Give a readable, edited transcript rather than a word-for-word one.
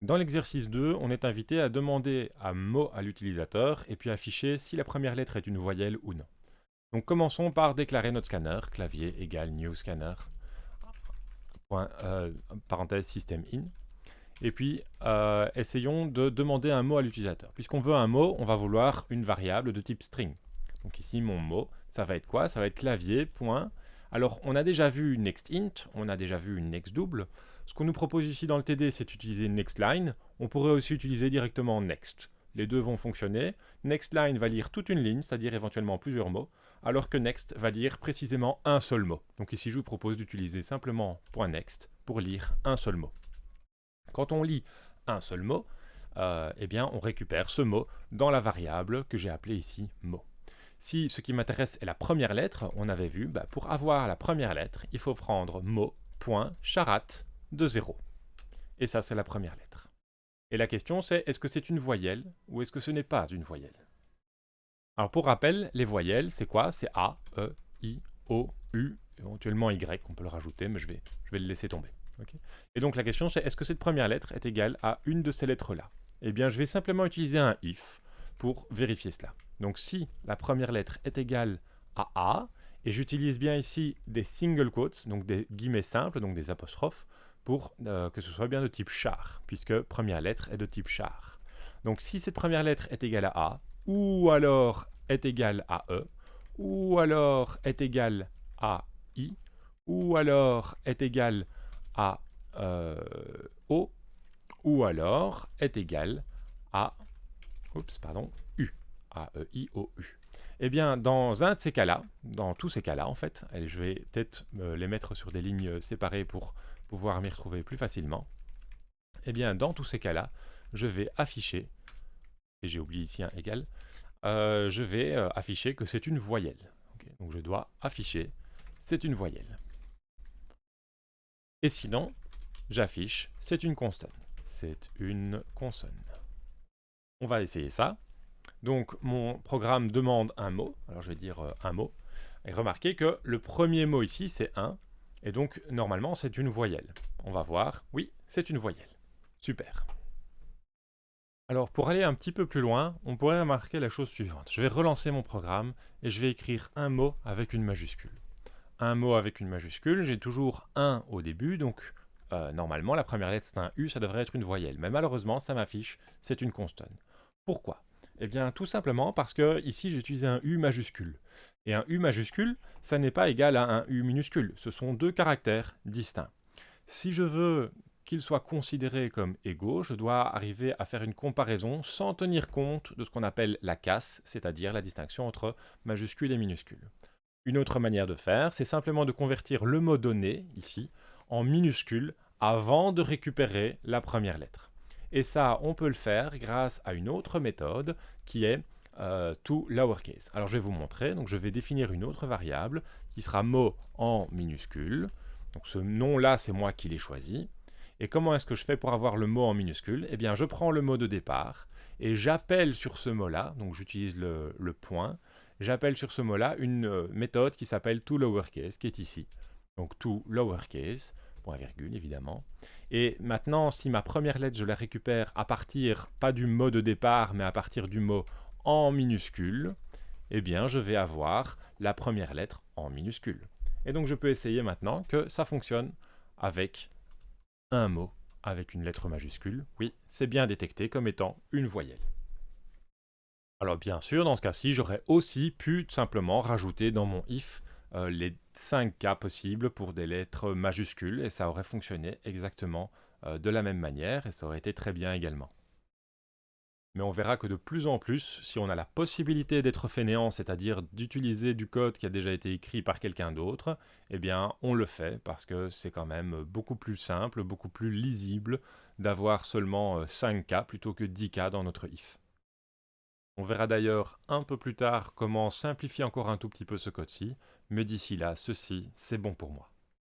Dans l'exercice 2, on est invité à demander un mot à l'utilisateur et puis afficher si la première lettre est une voyelle ou non. Donc commençons par déclarer notre scanner, clavier égale new scanner, point, parenthèse system in. Et puis essayons de demander un mot à l'utilisateur. Puisqu'on veut un mot, on va vouloir une variable de type string. Donc ici mon mot, ça va être quoi? Ça va être clavier, point. Alors on a déjà vu une next int, on a déjà vu une next double. Ce qu'on nous propose ici dans le TD, c'est d'utiliser next line. On pourrait aussi utiliser directement next. Les deux vont fonctionner. Next line va lire toute une ligne, c'est-à-dire éventuellement plusieurs mots, alors que next va lire précisément un seul mot. Donc ici, je vous propose d'utiliser simplement .next pour lire un seul mot. Quand on lit un seul mot, eh bien, on récupère ce mot dans la variable que j'ai appelée ici mot. Si ce qui m'intéresse est la première lettre, on avait vu, pour avoir la première lettre, il faut prendre mot.charat de 0. Et ça, c'est la première lettre. Et la question, c'est est-ce que c'est une voyelle ou est-ce que ce n'est pas une voyelle? Alors, pour rappel, les voyelles, c'est quoi? C'est A, E, I, O, U, éventuellement Y, on peut le rajouter, mais je vais le laisser tomber. Okay. Et donc, la question, c'est est-ce que cette première lettre est égale à une de ces lettres-là? Eh bien, je vais simplement utiliser un if pour vérifier cela. Donc, si la première lettre est égale à A, et j'utilise bien ici des single quotes, donc des guillemets simples, donc des apostrophes, pour que ce soit bien de type char, puisque première lettre est de type char. Donc, si cette première lettre est égale à A, ou alors est égale à E, ou alors est égale à I, ou alors est égale à O, ou alors est égal à U, A, E, I, O, U. Eh bien, dans un de ces cas-là, dans tous ces cas-là en fait, et je vais peut-être les mettre sur des lignes séparées pour pouvoir m'y retrouver plus facilement, eh bien, dans tous ces cas-là, je vais afficher, et j'ai oublié ici un égal, je vais afficher que c'est une voyelle. Okay, donc je dois afficher, c'est une voyelle. Et sinon, j'affiche, c'est une consonne. C'est une consonne. On va essayer ça. Donc mon programme demande un mot. Alors je vais dire un mot. Et remarquez que le premier mot ici, c'est un. Et donc normalement, c'est une voyelle. On va voir. Oui, c'est une voyelle. Super. Alors pour aller un petit peu plus loin, on pourrait remarquer la chose suivante. Je vais relancer mon programme et je vais écrire un mot avec une majuscule. Un mot avec une majuscule, j'ai toujours un au début, donc normalement la première lettre c'est un U, ça devrait être une voyelle. Mais malheureusement, ça m'affiche, c'est une consonne. Pourquoi? Eh bien tout simplement parce que ici j'ai utilisé un U majuscule. Et un U majuscule, ça n'est pas égal à un U minuscule. Ce sont deux caractères distincts. Si je veux qu'ils soient considérés comme égaux, je dois arriver à faire une comparaison sans tenir compte de ce qu'on appelle la casse, c'est-à-dire la distinction entre majuscule et minuscule. Une autre manière de faire, c'est simplement de convertir le mot donné, ici, en minuscule avant de récupérer la première lettre. Et ça, on peut le faire grâce à une autre méthode qui est to lowercase. Alors je vais vous montrer, donc je vais définir une autre variable qui sera mot en minuscule. Donc ce nom-là, c'est moi qui l'ai choisi. Et comment est-ce que je fais pour avoir le mot en minuscule? Eh bien, je prends le mot de départ et j'appelle sur ce mot-là, donc j'utilise le point, j'appelle sur ce mot-là une méthode qui s'appelle toLowerCase, qui est ici. Donc toLowerCase, point virgule évidemment. Et maintenant, si ma première lettre, je la récupère à partir, pas du mot de départ, mais à partir du mot en minuscule, eh bien, je vais avoir la première lettre en minuscule. Et donc, je peux essayer maintenant que ça fonctionne avec un mot avec une lettre majuscule. Oui, c'est bien détecté comme étant une voyelle. Alors bien sûr, dans ce cas-ci, j'aurais aussi pu simplement rajouter dans mon if les 5 cas possibles pour des lettres majuscules et ça aurait fonctionné exactement de la même manière et ça aurait été très bien également. Mais on verra que de plus en plus, si on a la possibilité d'être fainéant, c'est-à-dire d'utiliser du code qui a déjà été écrit par quelqu'un d'autre, eh bien on le fait parce que c'est quand même beaucoup plus simple, beaucoup plus lisible d'avoir seulement 5 cas plutôt que 10 cas dans notre if. On verra d'ailleurs un peu plus tard comment simplifier encore un tout petit peu ce code-ci, mais d'ici là, ceci, c'est bon pour moi.